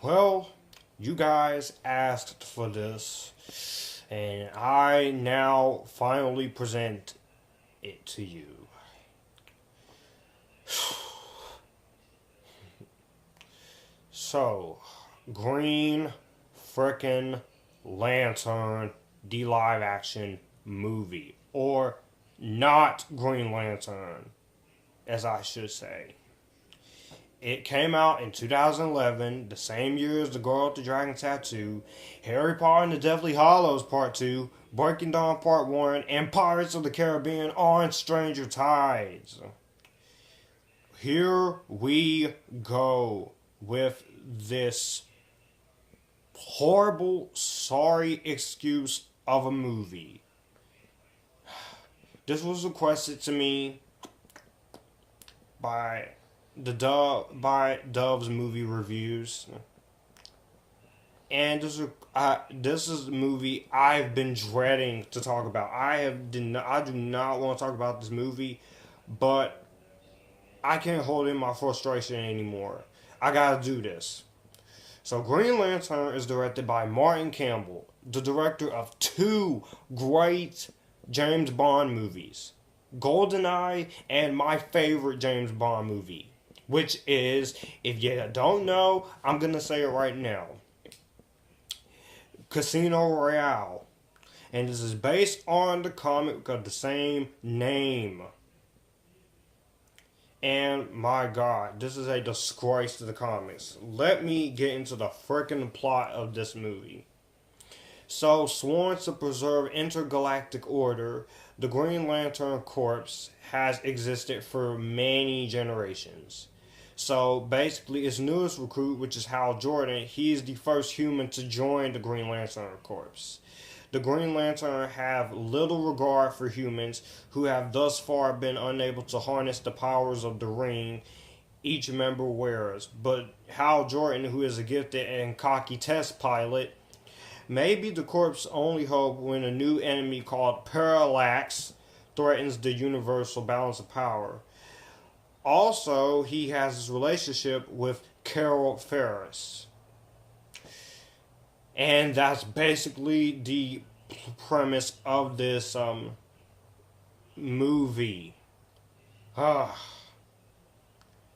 Well, you guys asked for this, and I now finally present it to you. So, Green frickin' Lantern, the live action movie. Or not Green Lantern, as I should say. It came out in 2011, the same year as The Girl with the Dragon Tattoo, Harry Potter and the Deathly Hallows Part 2, Breaking Dawn Part 1, and Pirates of the Caribbean on Stranger Tides. Here we go with this horrible, sorry excuse of a movie. This was requested to me by Dove's Movie Reviews, and this is the movie I've been dreading to talk about. I do not want to talk about this movie, but I can't hold in my frustration anymore. I gotta do this. So, Green Lantern is directed by Marc Campbell, the director of two great James Bond movies, GoldenEye and my favorite James Bond movie, which is, if you don't know, I'm gonna say it right now, Casino Royale. And this is based on the comic of the same name. And my God, this is a disgrace to the comics. Let me get into the freaking plot of this movie. So, sworn to preserve intergalactic order, the Green Lantern Corps has existed for many generations. So, basically, its newest recruit, which is Hal Jordan, he is the first human to join the Green Lantern Corps. The Green Lantern have little regard for humans who have thus far been unable to harness the powers of the ring each member wears. But Hal Jordan, who is a gifted and cocky test pilot, may be the Corps' only hope when a new enemy called Parallax threatens the universal balance of power. Also, he has his relationship with Carol Ferris. And that's basically the premise of this movie.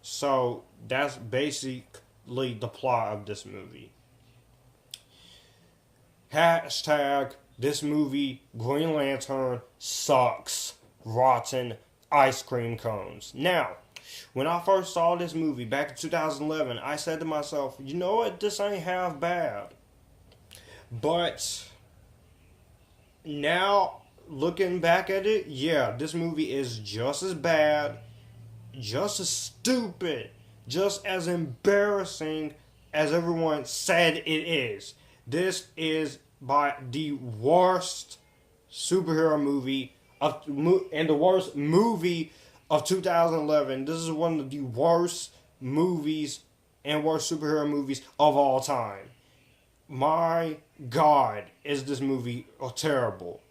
So, that's basically the plot of this movie. Hashtag, this movie, Green Lantern, sucks. Rotten ice cream cones. Now, when I first saw this movie back in 2011, I said to myself, you know what, this ain't half bad. But now, looking back at it, yeah, this movie is just as bad, just as stupid, just as embarrassing as everyone said it is. This is by the worst superhero movie and the worst movie of 2011. This is one of the worst movies and worst superhero movies of all time. My God, is this movie terrible.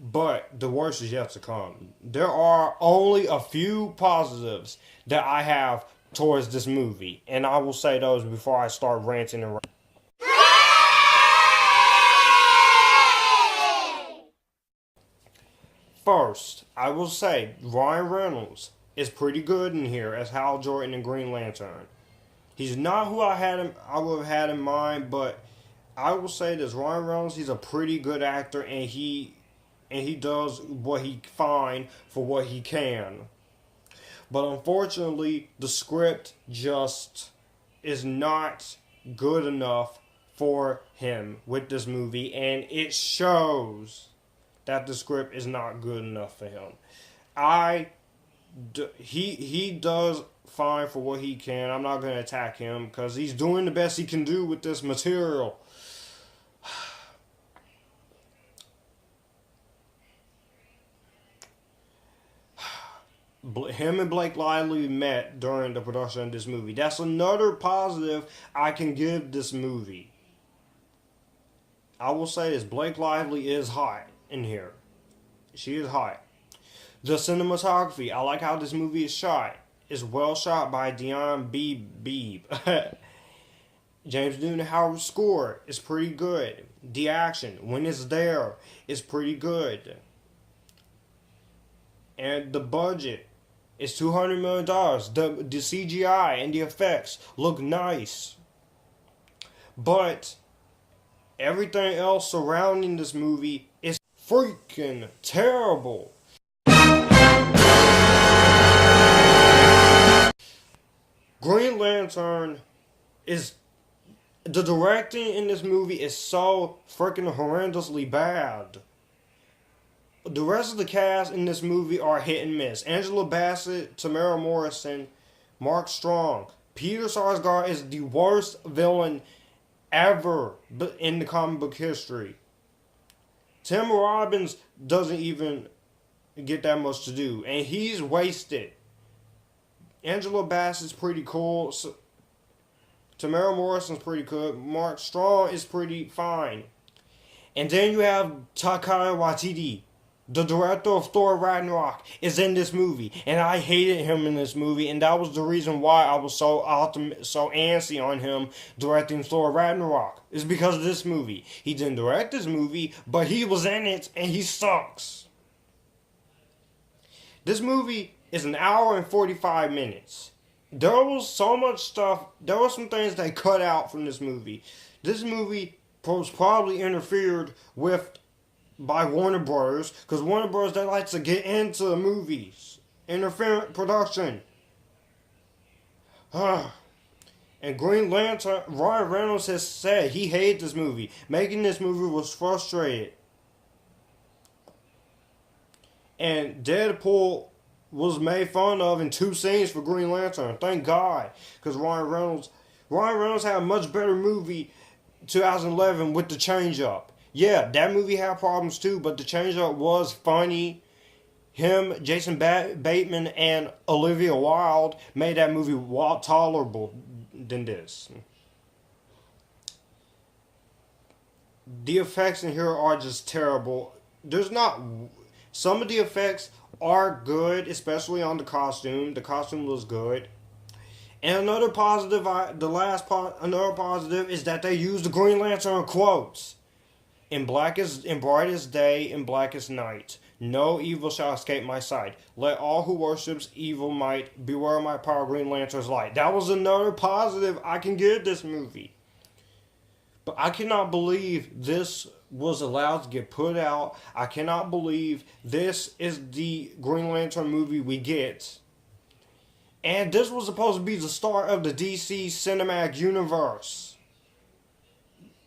But the worst is yet to come. There are only a few positives that I have towards this movie, and I will say those before I start ranting and ranting. First, I will say Ryan Reynolds is pretty good in here as Hal Jordan in Green Lantern. He's not who I would have had in mind, but I will say this: Ryan Reynolds, he's a pretty good actor, and he does what he can for what he can. But unfortunately, the script just is not good enough for him with this movie, and it shows that the script is not good enough for him. He does fine for what he can. I'm not going to attack him because he's doing the best he can do with this material. Him and Blake Lively met during the production of this movie. That's another positive I can give this movie. I will say this: Blake Lively is hot in here. She is hot. The cinematography, I like how this movie is shot. It's well shot by Dion Beebe. James Newton Howard's score is pretty good. The action, when it's there, is pretty good. And the budget is $200 million. The CGI and the effects look nice. But everything else surrounding this movie is freaking terrible. Green Lantern is... The directing in this movie is so freaking horrendously bad. The rest of the cast in this movie are hit and miss. Angela Bassett, Temuera Morrison, Marc Strong. Peter Sarsgaard is the worst villain ever in the comic book history. Tim Robbins doesn't even get that much to do, and he's wasted. Angela Bassett's pretty cool. Temuera Morrison's pretty good. Marc Strong is pretty fine. And then you have Taika Waititi, the director of Thor Ragnarok, is in this movie. And I hated him in this movie. And that was the reason why I was so antsy on him directing Thor Ragnarok. It's because of this movie. He didn't direct this movie, but he was in it and he sucks. This movie is an hour and 45 minutes. There was so much stuff. There were some things they cut out from this movie. This movie was probably interfered with by Warner Brothers, because Warner Brothers, they like to get into movies. Interference production. And Green Lantern, Ryan Reynolds has said he hated this movie. Making this movie was frustrated. And Deadpool was made fun of in 2 scenes for Green Lantern. Thank God. Because Ryan Reynolds had a much better movie 2011 with The Change Up. Yeah, that movie had problems too, but The Change Up was funny. Him, Jason Bateman, and Olivia Wilde made that movie tolerable than this. The effects in here are just terrible. Some of the effects are good, especially on the costume. The costume looks good. And another positive, another positive is that they use the Green Lantern quotes. In brightest day, in blackest night, no evil shall escape my sight. Let all who worships evil might beware my power, Green Lantern's light. That was another positive I can give this movie. But I cannot believe this was allowed to get put out. I cannot believe this is the Green Lantern movie we get. And this was supposed to be the start of the DC Cinematic Universe.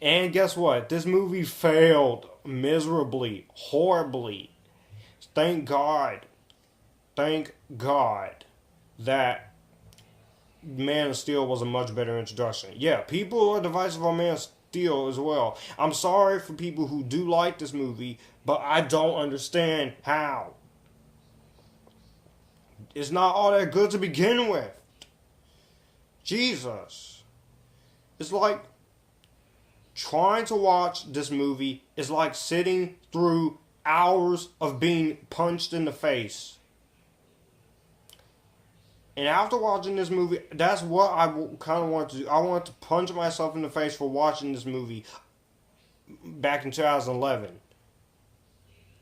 And guess what? This movie failed miserably, horribly. Thank God that Man of Steel was a much better introduction. Yeah, people are divisive on Man of Steel as well. I'm sorry for people who do like this movie, but I don't understand how. It's not all that good to begin with. Jesus. It's like trying to watch this movie is like sitting through hours of being punched in the face. And after watching this movie, that's what I kind of want to do. I want to punch myself in the face for watching this movie back in 2011.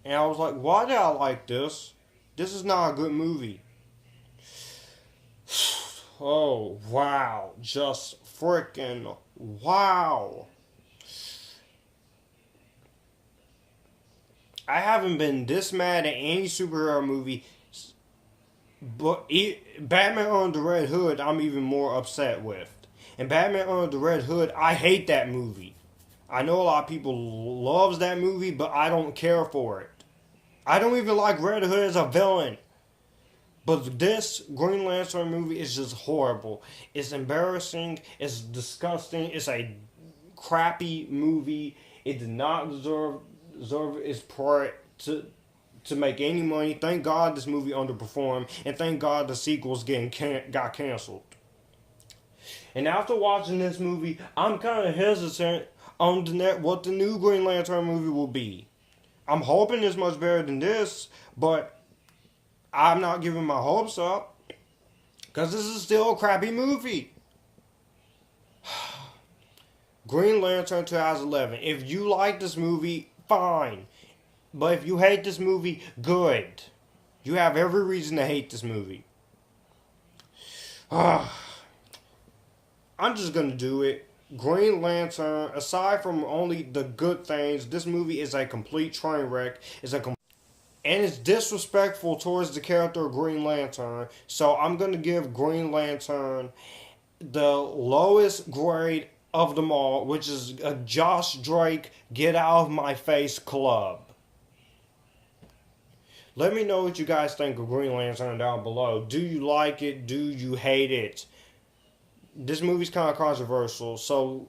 And I was like, why did I like this? This is not a good movie. Oh, wow. Just freaking wow. I haven't been this mad at any superhero movie, but Batman Under the Red Hood, I'm even more upset with. And Batman Under the Red Hood, I hate that movie. I know a lot of people loves that movie, but I don't care for it. I don't even like Red Hood as a villain. But this Green Lantern movie is just horrible. It's embarrassing. It's disgusting. It's a crappy movie. It did not deserve its part to make any money. Thank God this movie underperformed, and thank God the sequels got canceled. And after watching this movie, I'm kind of hesitant on what the new Green Lantern movie will be. I'm hoping it's much better than this, but I'm not giving my hopes up because this is still a crappy movie. Green Lantern 2011. If you like this movie, fine. But if you hate this movie, good. You have every reason to hate this movie. I'm just gonna do it. Green Lantern, aside from only the good things, this movie is a complete train wreck. And it's disrespectful towards the character of Green Lantern. So I'm gonna give Green Lantern the lowest grade of them all, which is a Josh Drake get out of my face club. Let me know what you guys think of Green Lantern down below. Do you like it? Do you hate it? This movie's kind of controversial, so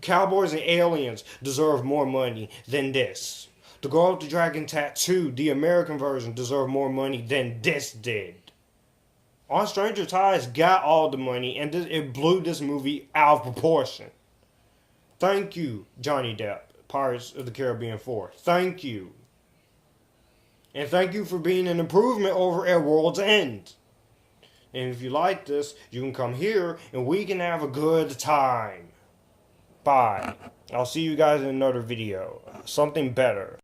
Cowboys and Aliens deserve more money than this. The Girl with the Dragon Tattoo, the American version, deserved more money than this did. On Stranger Tides got all the money, and it blew this movie out of proportion. Thank you, Johnny Depp, Pirates of the Caribbean 4. Thank you. And thank you for being an improvement over at World's End. And if you like this, you can come here and we can have a good time. Bye. I'll see you guys in another video. Something better.